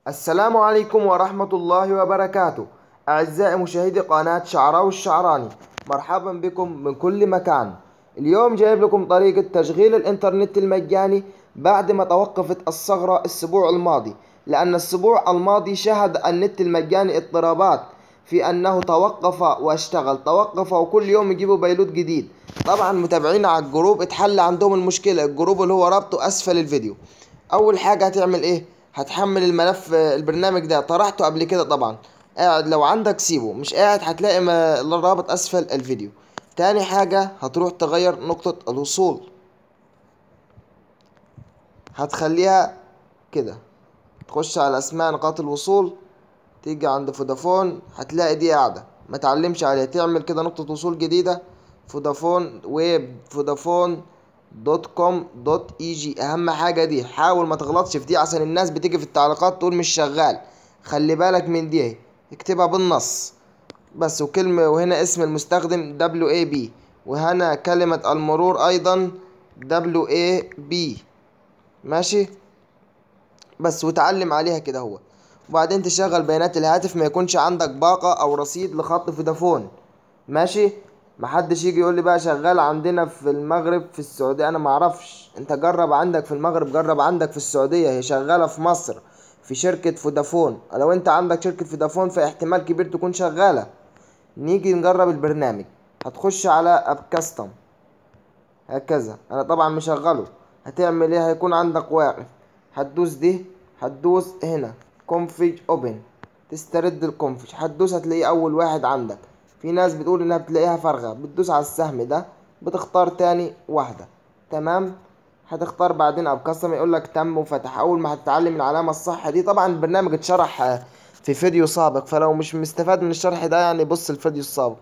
السلام عليكم ورحمة الله وبركاته. أعزائي مشاهدي قناة شعراوي الشعراني، مرحبا بكم من كل مكان. اليوم جايب لكم طريقة تشغيل الإنترنت المجاني بعد ما توقفت الثغرة الأسبوع الماضي، لأن الأسبوع الماضي شهد النت المجاني اضطرابات في أنه توقف وكل يوم يجيبوا بيلوت جديد. طبعا متابعينا على الجروب اتحل عندهم المشكلة، الجروب اللي هو رابطه أسفل الفيديو. أول حاجة هتعمل إيه؟ هتحمل الملف البرنامج ده، طرحته قبل كده طبعا. قاعد لو عندك سيبه، مش قاعد هتلاقي الرابط اسفل الفيديو. تاني حاجة هتروح تغير نقطة الوصول، هتخليها كده، تخش على اسماء نقاط الوصول، تيجي عند فودافون هتلاقي دي قاعدة ما تعلمش عليها، تعمل كده نقطة وصول جديدة، فودافون ويب، فودافون دوت كوم دوت اي جي. اهم حاجة دي حاول ما تغلطش في دي، عشان الناس بتيجي في التعليقات تقول مش شغال. خلي بالك من دي، اكتبها بالنص بس. وكلمة، وهنا اسم المستخدم WAB، وهنا كلمة المرور ايضا WAB. ماشي بس، وتعلم عليها كده هو. وبعدين تشغل بيانات الهاتف، ما يكونش عندك باقة او رصيد لخط فودافون. ماشي، محدش يجي يقول لي بقى شغال عندنا في المغرب في السعودية، انا معرفش. انت جرب عندك في المغرب، جرب عندك في السعودية، هي شغالة في مصر في شركة فودافون. لو انت عندك شركة فودافون فاحتمال كبير تكون شغالة. نيجي نجرب البرنامج. هتخش على اب كاستم هكذا، انا طبعا مشغله. هتعمل ايه؟ هيكون عندك واقف، هتدوس دي، هتدوس هنا config open، تسترد الكونفج، هتدوس هتلاقيه اول واحد عندك. في ناس بتقول انها بتلاقيها فارغة، بتدوس على السهم ده، بتختار تاني واحدة. تمام، هتختار بعدين اب كاستم، يقول لك تم وفتح. اول ما هتتعلم العلامة الصح دي، طبعا البرنامج اتشرح في فيديو سابق، فلو مش مستفاد من الشرح ده يعني بص الفيديو السابق،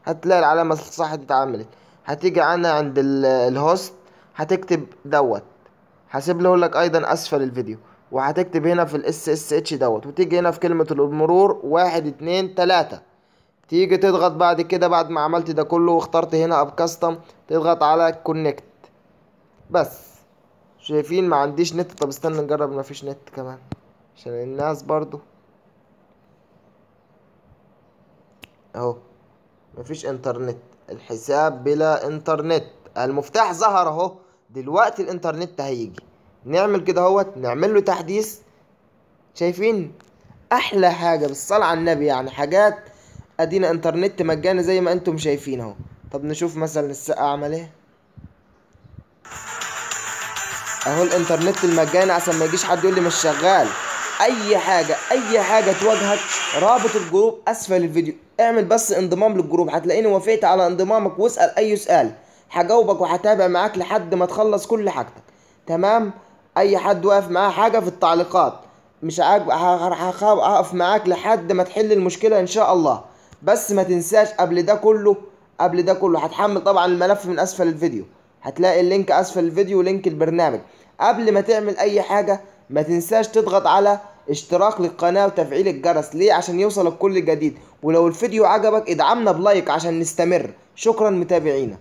هتلاقي العلامة الصح دي اتعملت. هتيجي عند الهوست، هتكتب دوت، هسيب له لك ايضا اسفل الفيديو، وهتكتب هنا في SSH دوت، وتيجي هنا في كلمة المرور 1 2 3. تيجي تضغط بعد كده، بعد ما عملت ده كله واخترت هنا اب كاستم، تضغط على كونكت بس. شايفين ما عنديش نت؟ طب استنى نجرب ما فيش نت كمان عشان الناس برضو اهو. مفيش انترنت، الحساب بلا انترنت. المفتاح ظهر اهو، دلوقتي الانترنت هيجي. نعمل كده اهوت، نعمل له تحديث. شايفين احلى حاجه بالصلاه على النبي، يعني حاجات ادينا انترنت مجاني زي ما انتم شايفين اهو. طب نشوف مثلا السقا عمل ايه اهو. الانترنت المجاني عشان ما يجيش حد يقول لي مش شغال. اي حاجه تواجهك، رابط الجروب اسفل الفيديو، اعمل بس انضمام للجروب، هتلاقيني وافقت على انضمامك، واسال اي سؤال هجاوبك وهتابع معاك لحد ما تخلص كل حاجتك. تمام، اي حد واقف معاه حاجه في التعليقات مش عاجب، هقف معاك لحد ما تحل المشكله ان شاء الله. بس ما تنساش قبل ده كله هتحمل طبعا الملف من اسفل الفيديو، هتلاقي اللينك اسفل الفيديو ولينك البرنامج. قبل ما تعمل اي حاجة ما تنساش تضغط على اشتراك للقناة وتفعيل الجرس. ليه؟ عشان يوصلك كل جديد. ولو الفيديو عجبك ادعمنا بلايك عشان نستمر. شكرا متابعينا.